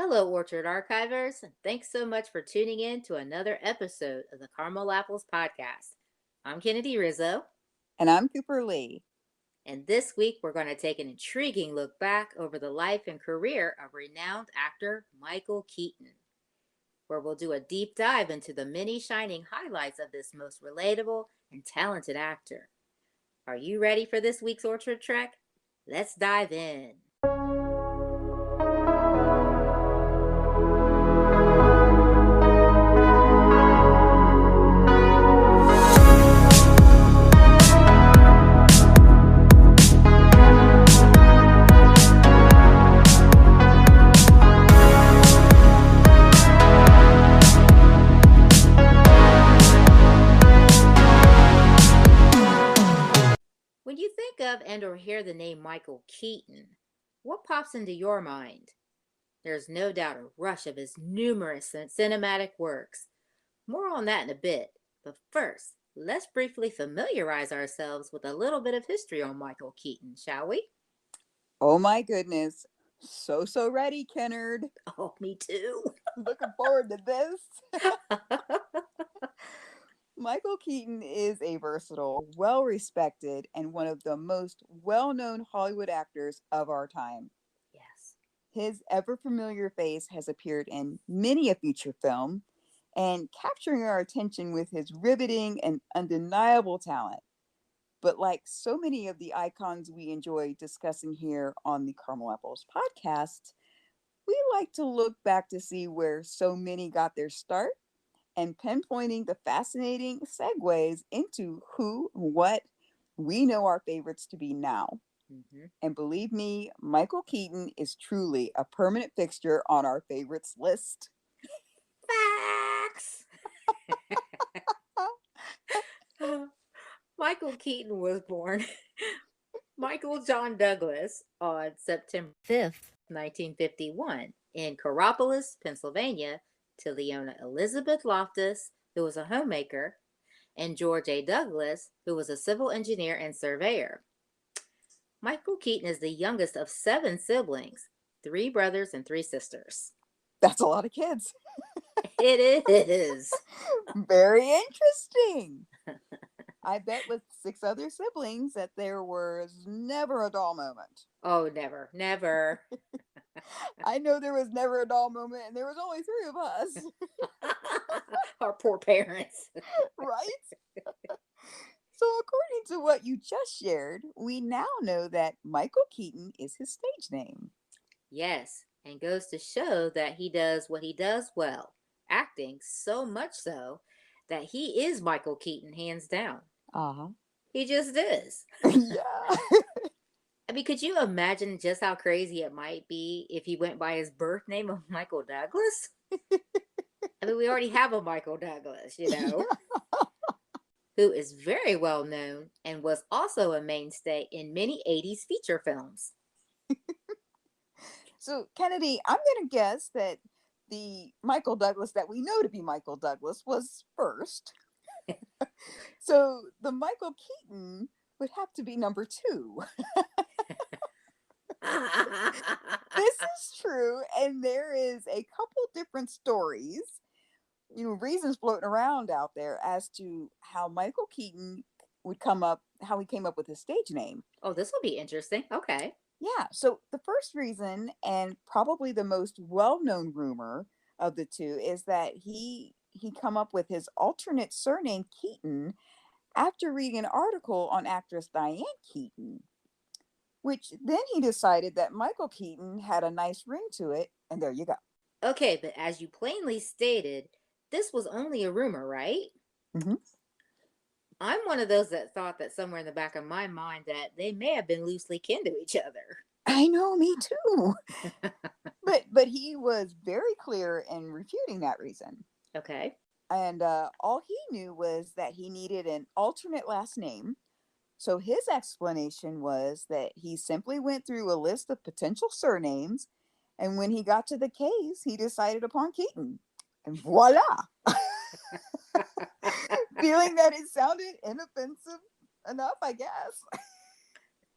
Hello, Orchard Archivers, and thanks so much for tuning in to another episode of the Caramel Apples Podcast. I'm Kennedy Rizzo, And I'm Cooper Lee. and this week we're going to take an intriguing look back over the life and career of renowned actor Michael Keaton, where we'll do a deep dive into the many shining highlights of this most relatable and talented actor. Are you ready for this week's Orchard Trek? Let's dive in. When you think of and or hear the name Michael Keaton, what pops into your mind? There's no doubt a rush of his numerous cinematic works. More on that in a bit, but first, let's briefly familiarize ourselves with a little bit of history on Michael Keaton, shall we? Oh my goodness. So ready, Kennard. Oh, me too. Looking forward to this. Michael Keaton is a versatile, well respected, and one of the most well known Hollywood actors of our time. Yes. His ever familiar face has appeared in many a feature film and capturing our attention with his riveting and undeniable talent. But like so many of the icons we enjoy discussing here on the Caramel Apples podcast, we like to look back to see where so many got their start and pinpointing the fascinating segues into who and what we know our favorites to be now. Mm-hmm. And believe me, Michael Keaton is truly a permanent fixture on our favorites list. Facts! Michael Keaton was born Michael John Douglas on September 5th, 1951, in Coropolis, Pennsylvania, to Leona Elizabeth Loftus, who was a homemaker, and George A. Douglas, who was a civil engineer and surveyor. Michael Keaton is the youngest of seven siblings, three brothers and three sisters. That's a lot of kids. It is. Very interesting. I bet with six other siblings that there was never a dull moment. Oh, never, never. I know there was never a dull moment, and there was only three of us. Our poor parents. Right? So, according to what you just shared, we now know that Michael Keaton is his stage name. Yes, and goes to show that he does what he does well, acting so much so that he is Michael Keaton hands down. Uh-huh. He just is. Yeah. I mean, could you imagine just how crazy it might be if he went by his birth name of Michael Douglas? I mean, we already have a Michael Douglas, who is very well known and was also a mainstay in many 80s feature films. So, Kennedy, I'm going to guess that the Michael Douglas that we know to be Michael Douglas was first. So, the Michael Keaton would have to be number two. This is true, and there is a couple different stories, reasons floating around out there as to how Michael Keaton how he came up with his stage name. Oh, this will be interesting. Okay. Yeah, so the first reason, and probably the most well-known rumor of the two, is that he come up with his alternate surname Keaton after reading an article on actress Diane Keaton, which then he decided that Michael Keaton had a nice ring to it, and there you go. Okay, but as you plainly stated, this was only a rumor, right? Mm-hmm. I'm one of those that thought that somewhere in the back of my mind that they may have been loosely kin to each other. I know, me too. but he was very clear in refuting that reason. Okay. And all he knew was that he needed an alternate last name. So his explanation was that he simply went through a list of potential surnames, and when he got to the case, he decided upon Keaton. And voila! Feeling that it sounded inoffensive enough, I guess.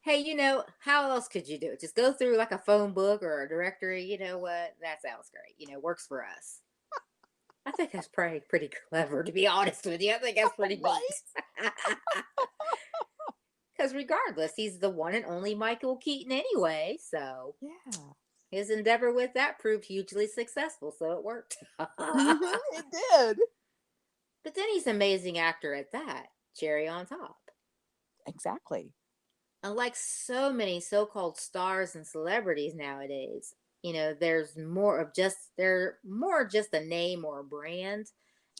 Hey, how else could you do it? Just go through like a phone book or a directory. You know what? That sounds great. Works for us. I think that's probably pretty clever, to be honest with you. I think that's pretty neat. Right? Because regardless, he's the one and only Michael Keaton anyway. So Yeah. his endeavor with that proved hugely successful. So it worked. It did. But then he's an amazing actor at that. Cherry on top. Exactly. Unlike so many so-called stars and celebrities nowadays, there's more of just they're more just a name or a brand,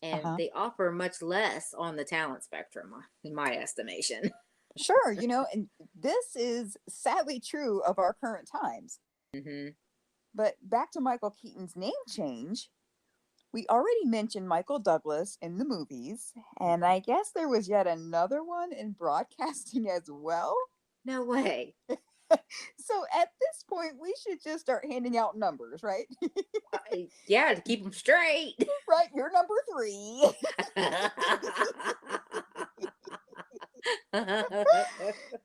and Uh-huh. they offer much less on the talent spectrum, in my estimation. Sure, and this is sadly true of our current times. Hmm. But back to Michael Keaton's name change, we already mentioned Michael Douglas in the movies, and I guess there was yet another one in broadcasting as well. No way. So at this point, we should just start handing out numbers, right? Yeah, to keep them straight. Right, you're number three.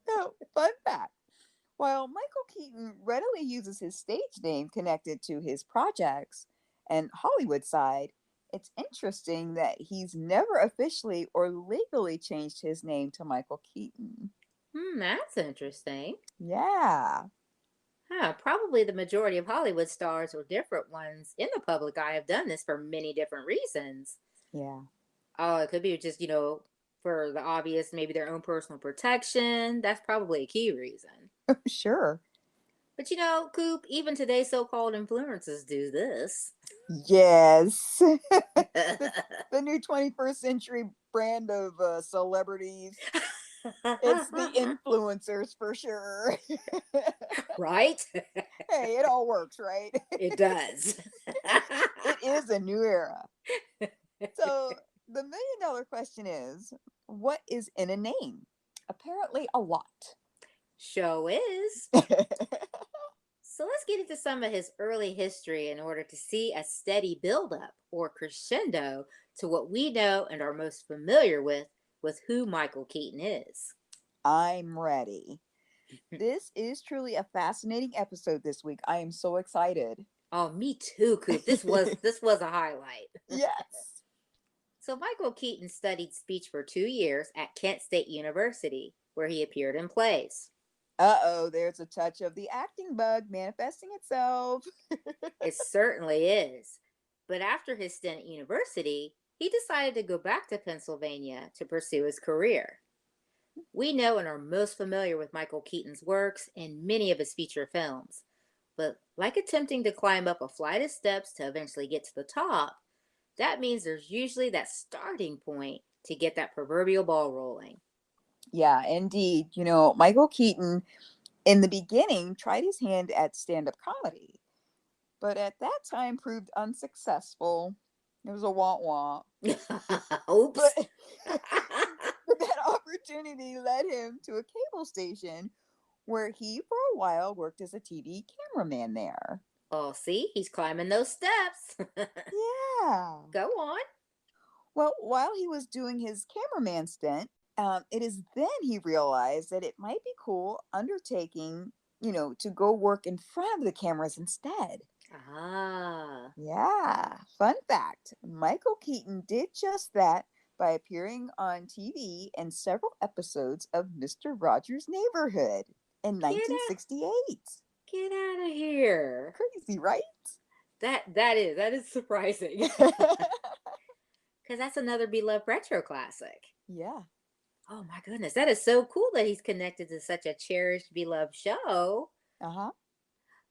So, fun fact, while Michael Keaton readily uses his stage name connected to his projects and Hollywood side, it's interesting that he's never officially or legally changed his name to Michael Keaton. That's interesting. Yeah. Huh, probably the majority of Hollywood stars or different ones in the public eye have done this for many different reasons. Yeah. Oh, it could be just, for the obvious, maybe their own personal protection. That's probably a key reason. Sure. But Coop, even today's so-called influencers do this. Yes. The new 21st century brand of celebrities. It's the influencers for sure. Right? Hey, it all works, right? It does. It is a new era. So the $1 million question is, what is in a name? Apparently, a lot. Show is. So let's get into some of his early history in order to see a steady buildup or crescendo to what we know and are most familiar with who Michael Keaton is. I'm ready. This is truly a fascinating episode this week. I am so excited. Oh, me too, Coop. This was a highlight. Yes. So Michael Keaton studied speech for 2 years at Kent State University, where he appeared in plays. Uh-oh, there's a touch of the acting bug manifesting itself. It certainly is. But after his stint at university, he decided to go back to Pennsylvania to pursue his career. We know and are most familiar with Michael Keaton's works in many of his feature films. But like attempting to climb up a flight of steps to eventually get to the top, that means there's usually that starting point to get that proverbial ball rolling. Yeah, indeed. Michael Keaton in the beginning tried his hand at stand-up comedy, but at that time proved unsuccessful. It was a wah-wah. Oops. But that opportunity led him to a cable station where he, for a while, worked as a TV cameraman there. Oh, see, he's climbing those steps. Yeah. Go on. Well, while he was doing his cameraman stint, it is then he realized that it might be cool undertaking, to go work in front of the cameras instead. Ah. Yeah. Fun fact, Michael Keaton did just that by appearing on TV in several episodes of Mr. Rogers' Neighborhood in Get out, 1968. get out of here. Crazy, right? That is surprising. Because that's another beloved retro classic. Yeah. Oh my goodness, that is so cool that he's connected to such a cherished, beloved show. Uh-huh.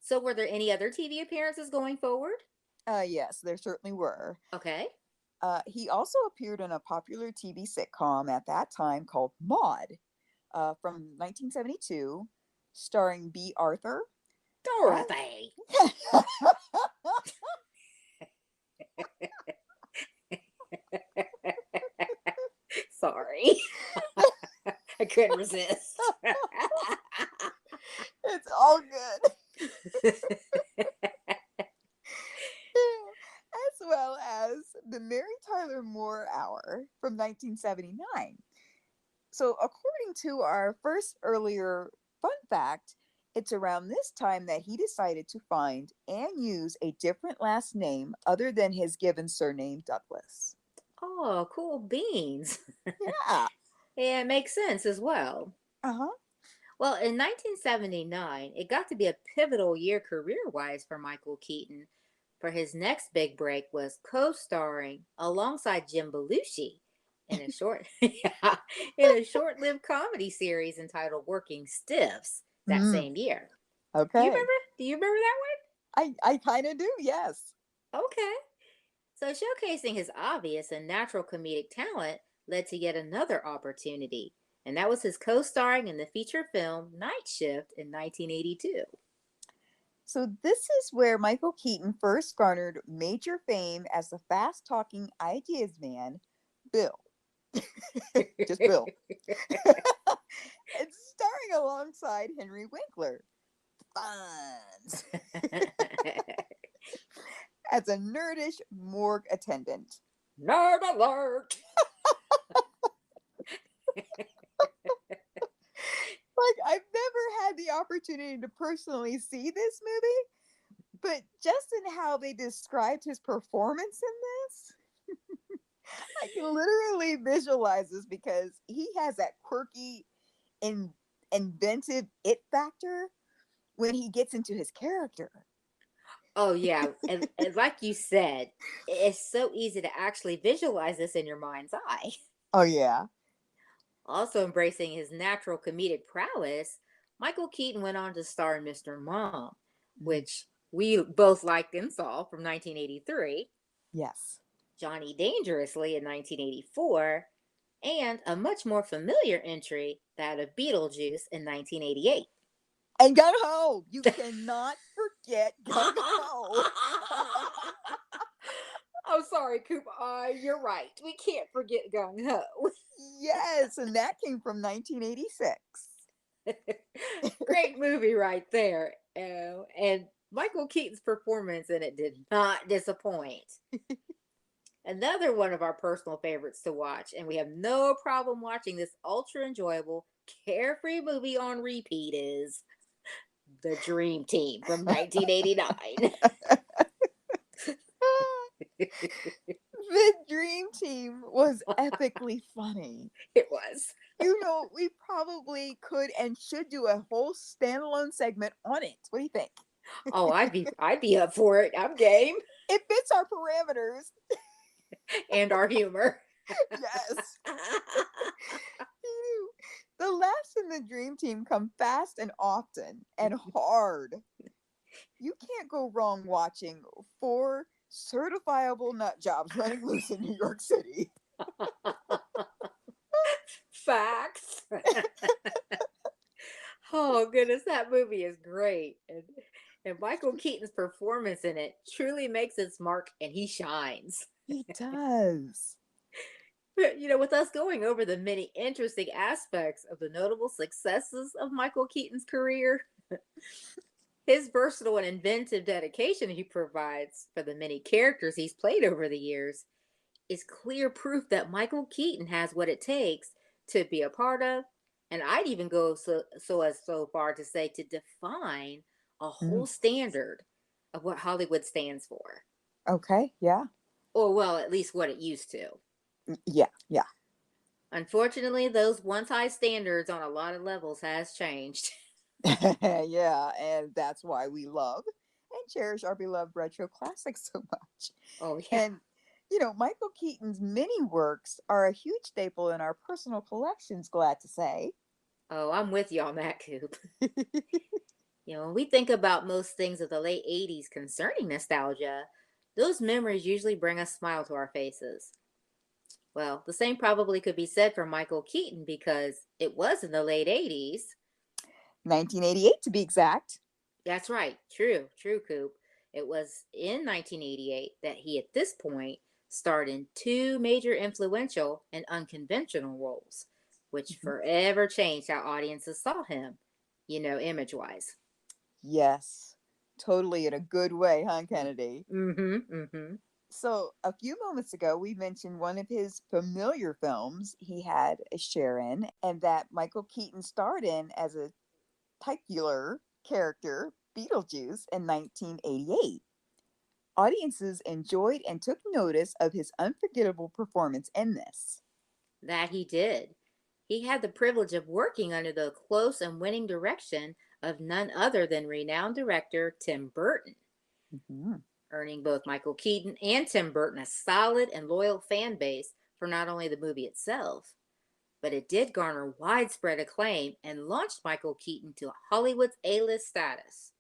So, were there any other TV appearances going forward? Yes, there certainly were. Okay. He also appeared in a popular TV sitcom at that time called Maud from 1972, starring B. Arthur. And Dorothy. Sorry. I couldn't resist. it's all good. As well as the Mary Tyler Moore Hour from 1979. So, according to our first earlier Fun fact, it's around this time that he decided to find and use a different last name other than his given surname, Douglas. Oh, cool beans. Yeah. Yeah, it makes sense as well. Uh huh. Well, in 1979, it got to be a pivotal year career-wise for Michael Keaton. For his next big break was co-starring alongside Jim Belushi in a short yeah, in a short-lived comedy series entitled Working Stiffs that Mm, same year. Do you okay. remember? Do you remember that I kind of do, yes. one? Okay. So showcasing his obvious and natural comedic talent led to yet another opportunity, and that was his co-starring in the feature film Night Shift in 1982. So, this is where Michael Keaton first garnered major fame as the fast talking ideas man, Bill. Just Bill. And starring alongside Henry Winkler. Fonz. As a nerdish morgue attendant. Nerd alert! Like, I've never had the opportunity to personally see this movie, but just in how they described his performance in this, I can literally visualize this because he has that quirky, in, inventive it factor when he gets into his character. Oh yeah, and like you said, it's so easy to actually visualize this in your mind's eye. Oh, yeah. Also embracing his natural comedic prowess, Michael Keaton went on to star in Mr. Mom, Mm, which we both liked and saw from 1983, yes. Johnny Dangerously in 1984, and a much more familiar entry, that of Beetlejuice in 1988. And Gun Ho. You cannot forget Gun Ho. I'm sorry, Coop. You're right. We can't forget Gung Ho. Yes, and that came from 1986. Great movie right there. And Michael Keaton's performance in it did not disappoint. Another one of our personal favorites to watch, and we have no problem watching this ultra enjoyable, carefree movie on repeat, is The Dream Team from 1989. The Dream Team was epically funny. It was. You know, we probably could and should do a whole standalone segment on it. What do you think? Oh, I'd be up for it. I'm game. It fits our parameters. And our humor. Yes. The laughs in the Dream Team come fast and often and hard. You can't go wrong watching four certifiable nut jobs running loose in New York City. Facts. Oh goodness, that movie is great. And Michael Keaton's performance in it truly makes its mark, and he shines. He does. But, with us going over the many interesting aspects of the notable successes of Michael Keaton's career, his versatile and inventive dedication he provides for the many characters he's played over the years is clear proof that Michael Keaton has what it takes to be a part of, and I'd even go so far to say to define a Mm, whole standard of what Hollywood stands for. okay, yeah. Or well, at least what it used to. Yeah, yeah. Unfortunately, those once high standards on a lot of levels has changed. Yeah, and that's why we love and cherish our beloved retro classics so much. Oh yeah. And, Michael Keaton's many works are a huge staple in our personal collections, glad to say. Oh, I'm with you on that, Coop. When we think about most things of the late 80s concerning nostalgia, those memories usually bring a smile to our faces. Well, the same probably could be said for Michael Keaton because it was in the late 80s. 1988 to be exact. That's right. True, Coop. It was in 1988 that he, at this point, starred in two major influential and unconventional roles, which Mhm. forever changed how audiences saw him, image wise. Yes, totally in a good way, huh, Kennedy? Mm-hmm. So, a few moments ago, we mentioned one of his familiar films he had a share in, and that Michael Keaton starred in as a spectacular character, Beetlejuice, in 1988. Audiences enjoyed and took notice of his unforgettable performance in this. That he did. He had the privilege of working under the close and winning direction of none other than renowned director Tim Burton, Mm-hmm. earning both Michael Keaton and Tim Burton a solid and loyal fan base for not only the movie itself, but it did garner widespread acclaim and launched Michael Keaton to Hollywood's A-list status.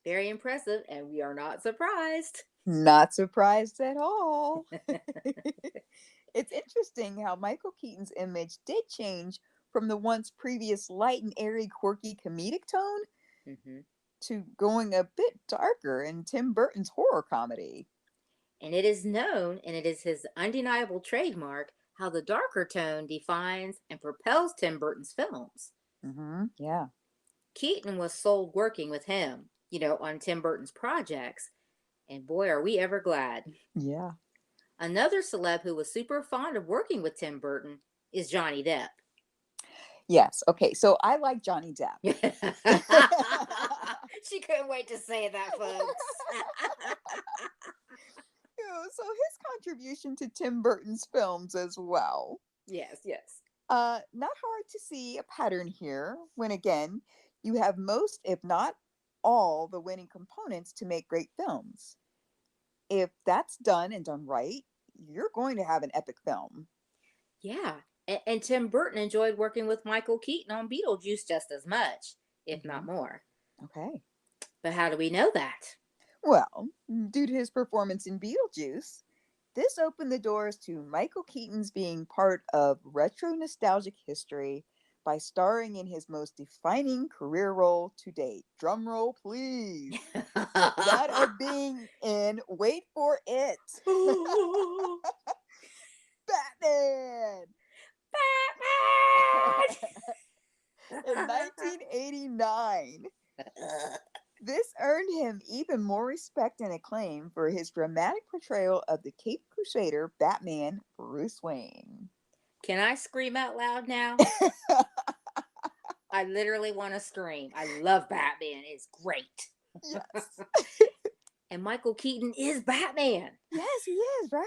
Very impressive, and we are not surprised. Not surprised at all. It's interesting how Michael Keaton's image did change from the once previous light and airy, quirky comedic tone Mm-hmm. to going a bit darker in Tim Burton's horror comedy. And it is known, and it is his undeniable trademark, how the darker tone defines and propels Tim Burton's films. Mm-hmm. Yeah. Keaton was sold working with him, on Tim Burton's projects, and boy, are we ever glad. Yeah. Another celeb who was super fond of working with Tim Burton is Johnny Depp. Yes. Okay. So I like Johnny Depp. She couldn't wait to say that, folks. So his contribution to Tim Burton's films as well. Yes, yes. Not hard to see a pattern here when, again, you have most, if not all, the winning components to make great films. If that's done and done right, you're going to have an epic film. Yeah. And Tim Burton enjoyed working with Michael Keaton on Beetlejuice just as much, if not more. Okay. But how do we know that? Well, due to his performance in Beetlejuice, this opened the doors to Michael Keaton's being part of retro nostalgic history by starring in his most defining career role to date. Drum roll, please. That of being in, wait for it, Batman! In 1989. This earned him even more respect and acclaim for his dramatic portrayal of the Caped Crusader Batman Bruce Wayne. Can I scream out loud now? I literally want to scream. I love Batman. It's great. Yes. And Michael Keaton is Batman. Yes, he is, right?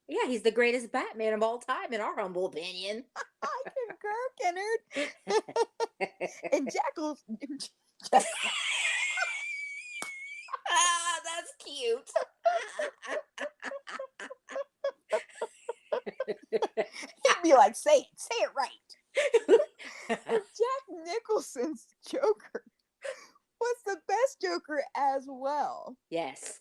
Yeah, he's the greatest Batman of all time, in our humble opinion. I concur, Kennard. And Jackals. That's cute. He'd be like, say it right. Jack Nicholson's Joker was the best Joker as well. Yes.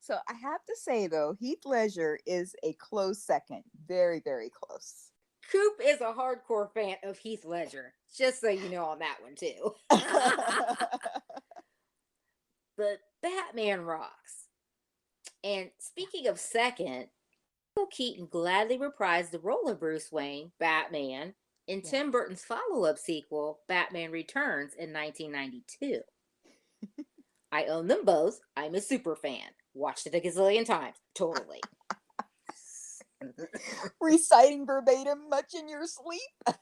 So I have to say, though, Heath Ledger is a close second. Very, very close. Coop is a hardcore fan of Heath Ledger. Just so you know on that one, too. But Batman rocks. And speaking of second, Michael Keaton gladly reprised the role of Bruce Wayne, Batman, in Tim Burton's follow-up sequel, Batman Returns, in 1992. I own them both. I'm a super fan. Watched it a gazillion times. Totally. Reciting verbatim much in your sleep?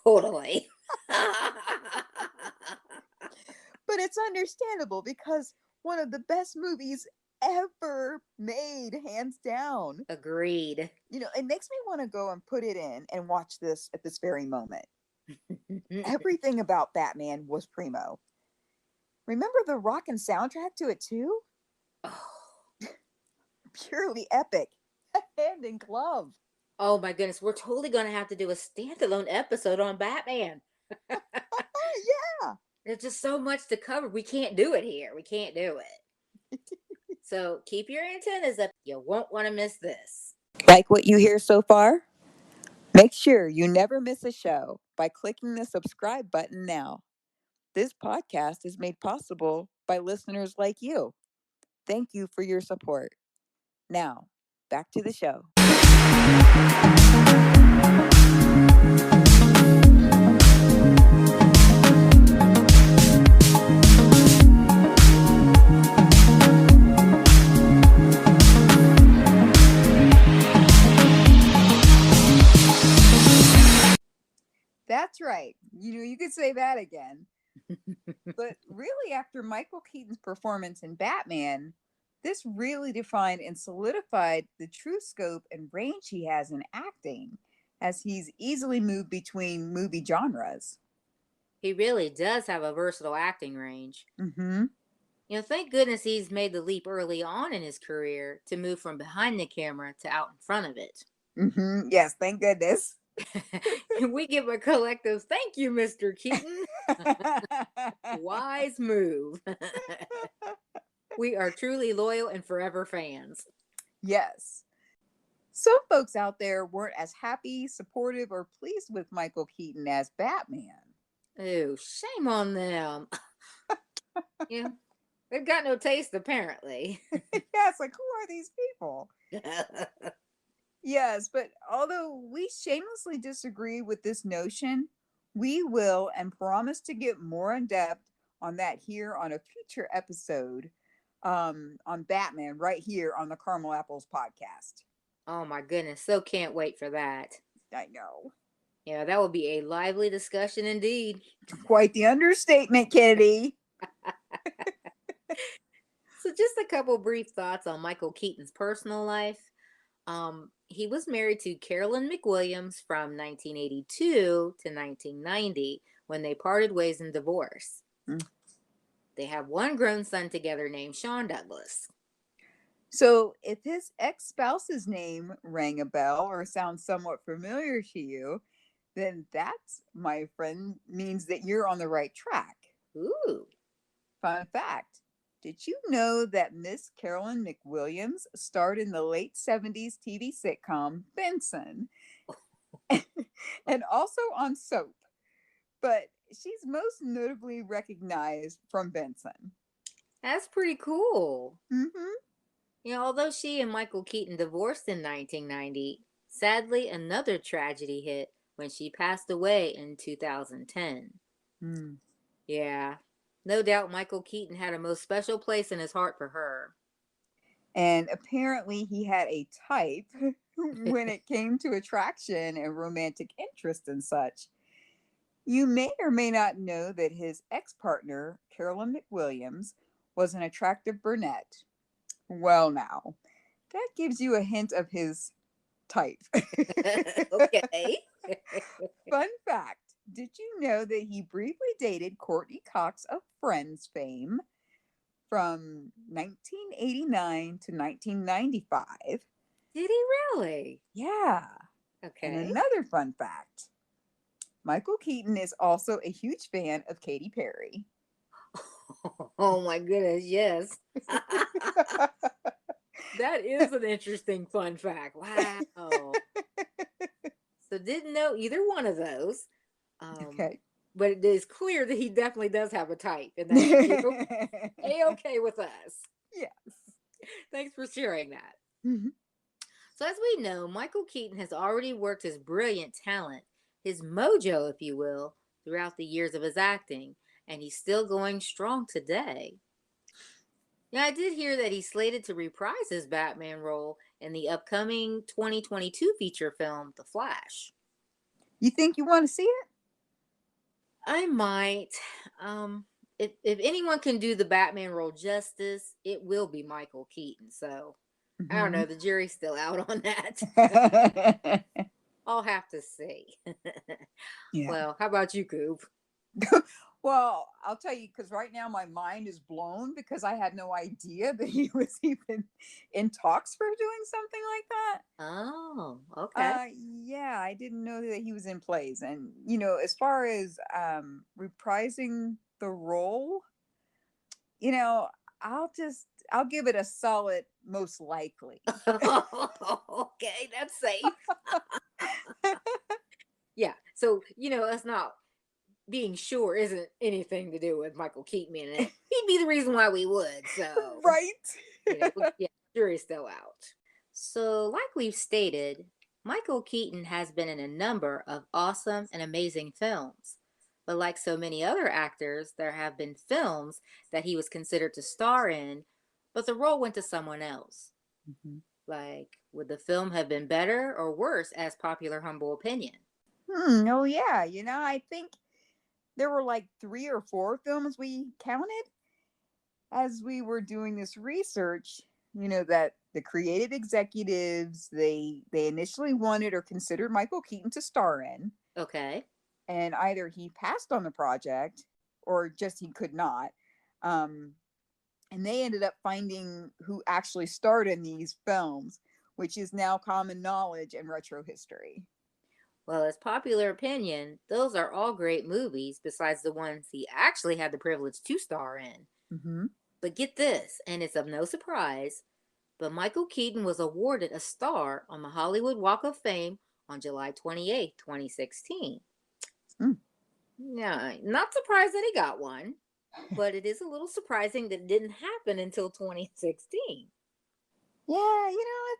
Totally. But it's understandable because one of the best movies ever made, hands down. Agreed. It makes me want to go and put it in and watch this at this very moment. Everything about Batman was primo. Remember the rockin' soundtrack to it too? Oh. Purely epic. Hand in glove. Oh my goodness, we're totally going to have to do a standalone episode on Batman. Yeah. There's just so much to cover. We can't do it here. We can't do it. So keep your antennas up. You won't want to miss this. Like what you hear so far? Make sure you never miss a show by clicking the subscribe button now. This podcast is made possible by listeners like you. Thank you for your support. Now, back to the show. That's That's right. You could say that again. But really, after Michael Keaton's performance in Batman, this really defined and solidified the true scope and range he has in acting, as he's easily moved between movie genres. He really does have a versatile acting range. Mm-hmm. Thank goodness he's made the leap early on in his career to move from behind the camera to out in front of it. Mm-hmm. Yes, thank goodness. We give a collective thank you, Mr. Keaton. Wise move. We are truly loyal and forever fans. Yes. Some folks out there weren't as happy, supportive, or pleased with Michael Keaton as Batman. Oh, shame on them. Yeah, they've got no taste, apparently. Yeah, it's like, who are these people? Yes, but although we shamelessly disagree with this notion, we will and promise to get more in depth on that here on a future episode on Batman right here on the Caramel Apples podcast. Oh my goodness, so can't wait for that. I know. Yeah, that will be a lively discussion indeed. Quite the understatement, Kennedy. So, just a couple brief thoughts on Michael Keaton's personal life. He was married to Carolyn McWilliams from 1982 to 1990 when they parted ways in divorce. Mm. They have one grown son together named Sean Douglas. So, if his ex spouse's name rang a bell or sounds somewhat familiar to you, then that, my friend, means that you're on the right track. Ooh. Fun fact: did you know that Miss Carolyn McWilliams starred in the late 70s TV sitcom Benson and also on soap? But she's most notably recognized from Benson. That's pretty cool. Mm-hmm. Although she and Michael Keaton divorced in 1990, sadly, another tragedy hit when she passed away in 2010. Mm. Yeah, no doubt Michael Keaton had a most special place in his heart for her. And apparently, he had a type when it came to attraction and romantic interest and such. You may or may not know that his ex partner, Carolyn McWilliams, was an attractive brunette. Well, now, that gives you a hint of his type. Okay. Fun fact: did you know that he briefly dated Courtney Cox of Friends fame from 1989 to 1995? Did he really? Yeah. And Okay. another fun fact: Michael Keaton is also a huge fan of Katy Perry. Oh my goodness, yes. That is an interesting fun fact. Wow. So didn't know either one of those. Okay. But it is clear that he definitely does have a type, and that should be A-okay with us. Yes. Thanks for sharing that. Mm-hmm. So as we know, Michael Keaton has already worked his brilliant talent, his mojo, if you will, throughout the years of his acting, and he's still going strong today. Yeah, I did hear that he's slated to reprise his Batman role in the upcoming 2022 feature film, The Flash. You think you want to see it? I might. If anyone can do the Batman role justice, it will be Michael Keaton. So I don't Mm-hmm. know. The jury's still out on that. I'll have to see. Yeah. Well, how about you, Coop? Well, I'll tell you, because right now my mind is blown because I had no idea that he was even in talks for doing something like that. Oh, okay. Yeah, I didn't know that he was in plays. And, as far as reprising the role, I'll give it a solid most likely. Okay, that's safe. Yeah. So, us not being sure isn't anything to do with Michael Keaton being in it. He'd be the reason why we would. So, Right. yeah, jury's still out. So, like we've stated, Michael Keaton has been in a number of awesome and amazing films. But like so many other actors, there have been films that he was considered to star in, but the role went to someone else. Mm-hmm. Like, would the film have been better or worse as popular humble opinion? Oh, yeah. I think there were like 3 or 4 films we counted as we were doing this research. That the creative executives they initially wanted or considered Michael Keaton to star in, Okay. and either he passed on the project or just he could not. Um, and they ended up finding who actually starred in these films, which is now common knowledge and retro history. Well, as popular opinion, those are all great movies besides the ones he actually had the privilege to star in. Mm-hmm. But get this, and it's of no surprise, but Michael Keaton was awarded a star on the Hollywood Walk of Fame on July 28th, 2016. Mm. Now, not surprised that he got one, but it is a little surprising that it didn't happen until 2016. Yeah,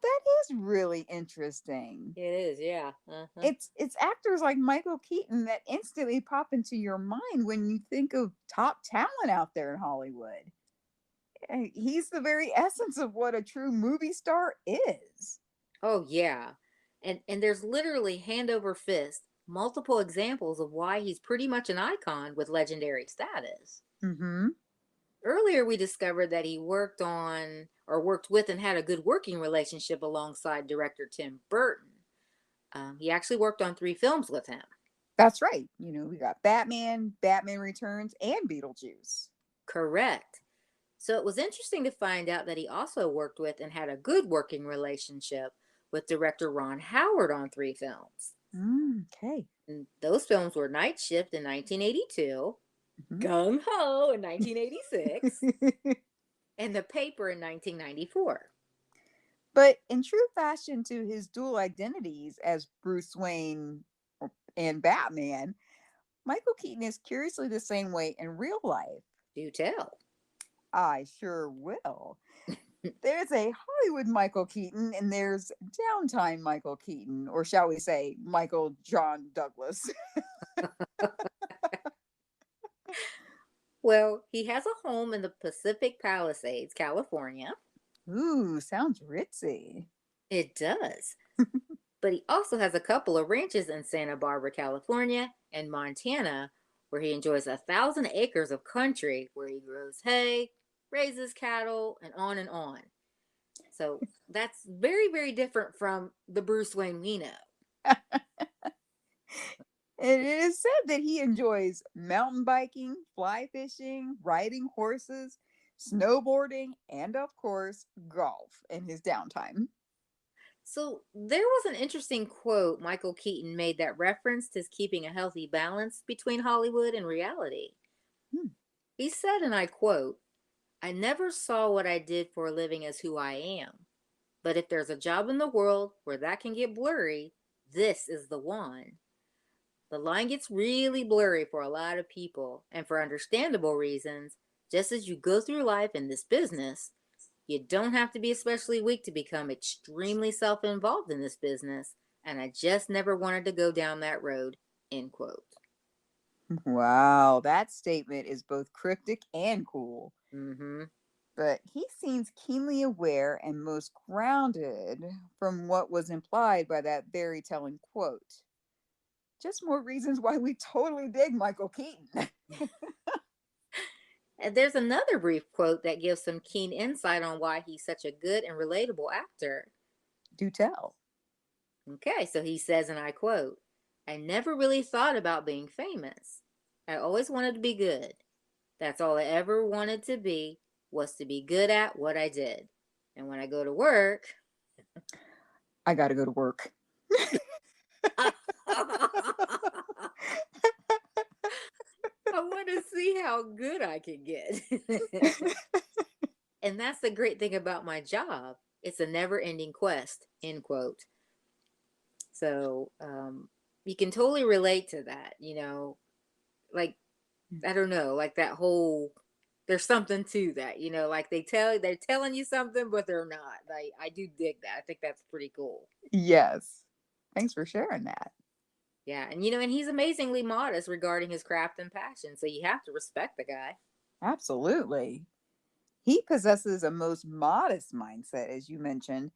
that is really interesting. It is, yeah. Uh-huh. It's actors like Michael Keaton that instantly pop into your mind when you think of top talent out there in Hollywood. He's the very essence of what a true movie star is. Oh, yeah. And there's literally hand over fist multiple examples of why he's pretty much an icon with legendary status. Mm-hmm. Earlier, we discovered that he worked on or worked with and had a good working relationship alongside director Tim Burton. He actually worked on 3 films with him. That's right. We got Batman, Batman Returns, and Beetlejuice. Correct. So it was interesting to find out that he also worked with and had a good working relationship with director Ron Howard on 3 films. Okay. And those films were Night Shift in 1982, Gung Ho in 1986, and The Paper in 1994. But in true fashion to his dual identities as Bruce Wayne and Batman, Michael Keaton is curiously the same way in real life. Do tell. I sure will. There's a Hollywood Michael Keaton and there's downtime Michael Keaton, or shall we say, Michael John Douglas. Well, he has a home in the Pacific Palisades, California. Ooh, sounds ritzy. It does. But he also has a couple of ranches in Santa Barbara, California, and Montana, where he enjoys 1,000 acres of country where he grows hay, raises cattle, and on and on. So that's very, very different from the Bruce Wayne we know. And it is said that he enjoys mountain biking, fly fishing, riding horses, snowboarding, and of course, golf in his downtime. So there was an interesting quote Michael Keaton made that referenced his keeping a healthy balance between Hollywood and reality. Hmm. He said, and I quote, I never saw what I did for a living as who I am. But if there's a job in the world where that can get blurry, this is the one. The line gets really blurry for a lot of people, and for understandable reasons. Just as you go through life in this business, you don't have to be especially weak to become extremely self involved in this business, and I just never wanted to go down that road. End quote. Wow, that statement is both cryptic and cool. Mm-hmm. But he seems keenly aware and most grounded from what was implied by that very telling quote. Just more reasons why we totally dig Michael Keaton. And there's another brief quote that gives some keen insight on why he's such a good and relatable actor. Do tell. Okay, so he says, and I quote, I never really thought about being famous. I always wanted to be good. That's all I ever wanted to be, was to be good at what I did. And when I go to work, I gotta go to work. I want to see how good I can get. And that's the great thing about my job. It's a never ending quest, end quote. So you can totally relate to that, like, I don't know, like that whole, there's something to that, like they're telling you something, but they're not. I do dig that. I think that's pretty cool. Yes. Thanks for sharing that. Yeah. And he's amazingly modest regarding his craft and passion. So you have to respect the guy. Absolutely. He possesses a most modest mindset, as you mentioned,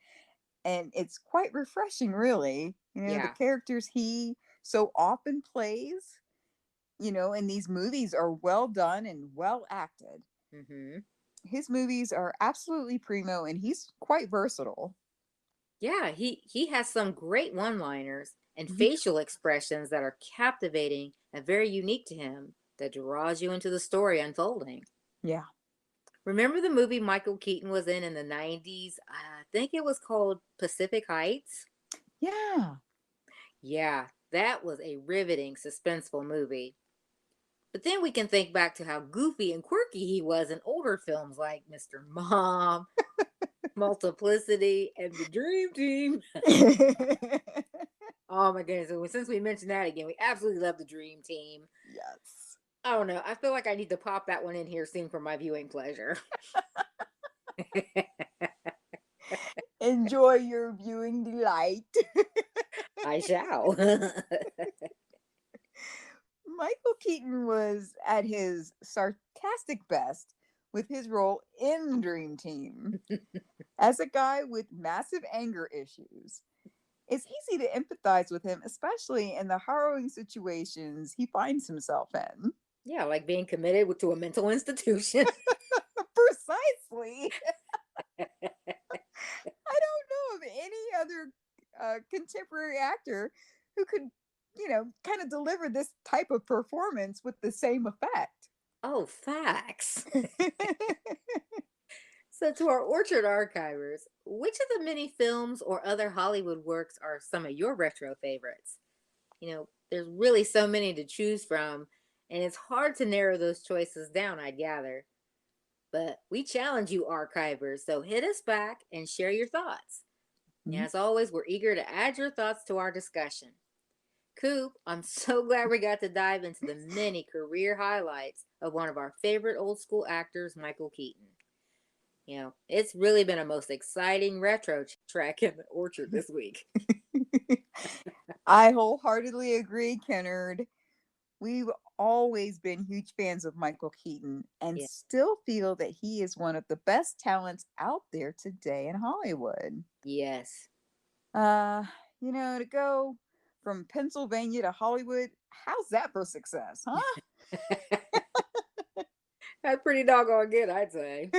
and it's quite refreshing, really. The Yeah. characters he so often plays, and these movies are well done and well acted. Mm-hmm. His movies are absolutely primo, and he's quite versatile. Yeah, he has some great one-liners and Mhm. facial expressions that are captivating and very unique to him that draws you into the story unfolding. Yeah. Remember the movie Michael Keaton was in the 90s? I think it was called Pacific Heights. Yeah. Yeah, that was a riveting, suspenseful movie. But then we can think back to how goofy and quirky he was in older films like Mr. Mom, Multiplicity, and The Dream Team. Oh my goodness. So since we mentioned that again, we absolutely love The Dream Team. Yes. I don't know. I feel like I need to pop that one in here soon for my viewing pleasure. Enjoy your viewing delight. I shall. Michael Keaton was at his sarcastic best with his role in Dream Team. As a guy with massive anger issues, it's easy to empathize with him, especially in the harrowing situations he finds himself in. Yeah, like being committed to a mental institution. Precisely. I don't know of any other contemporary actor who could, kind of deliver this type of performance with the same effect. Oh, facts. So, to our Orchard archivers, which of the many films or other Hollywood works are some of your retro favorites? There's really so many to choose from, and it's hard to narrow those choices down, I'd gather. But we challenge you, archivers, so hit us back and share your thoughts. Mhm. As always, we're eager to add your thoughts to our discussion. Coop, I'm so glad we got to dive into the many career highlights of one of our favorite old school actors, Michael Keaton. It's really been a most exciting retro track in the orchard this week. I wholeheartedly agree, Kennard. We've always been huge fans of Michael Keaton and Yeah. still feel that he is one of the best talents out there today in Hollywood. Yes. Uh, to go from Pennsylvania to Hollywood, how's that for success, huh? That's pretty doggone good, I'd say.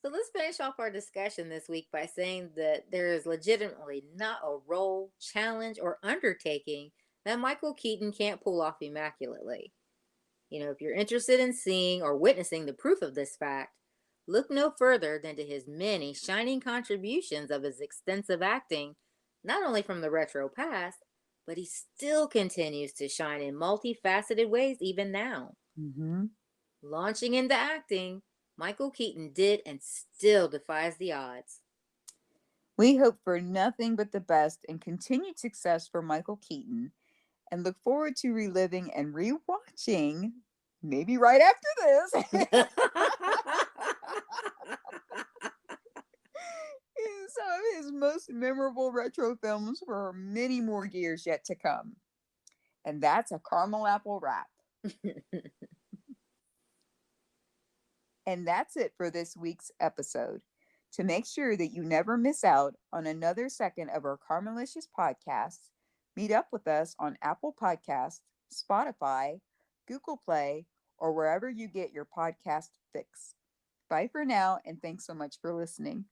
So let's finish off our discussion this week by saying that there is legitimately not a role, challenge, or undertaking that Michael Keaton can't pull off immaculately. If you're interested in seeing or witnessing the proof of this fact, look no further than to his many shining contributions of his extensive acting, not only from the retro past, but he still continues to shine in multifaceted ways even now. Mm-hmm. Launching into acting, Michael Keaton did and still defies the odds. We hope for nothing but the best and continued success for Michael Keaton and look forward to reliving and rewatching, maybe right after this, some of his most memorable retro films for many more years yet to come. And that's a caramel apple wrap. And that's it for this week's episode. To make sure that you never miss out on another second of our Carmelicious podcasts, meet up with us on Apple Podcasts, Spotify, Google Play, or wherever you get your podcast fix. Bye for now, and thanks so much for listening.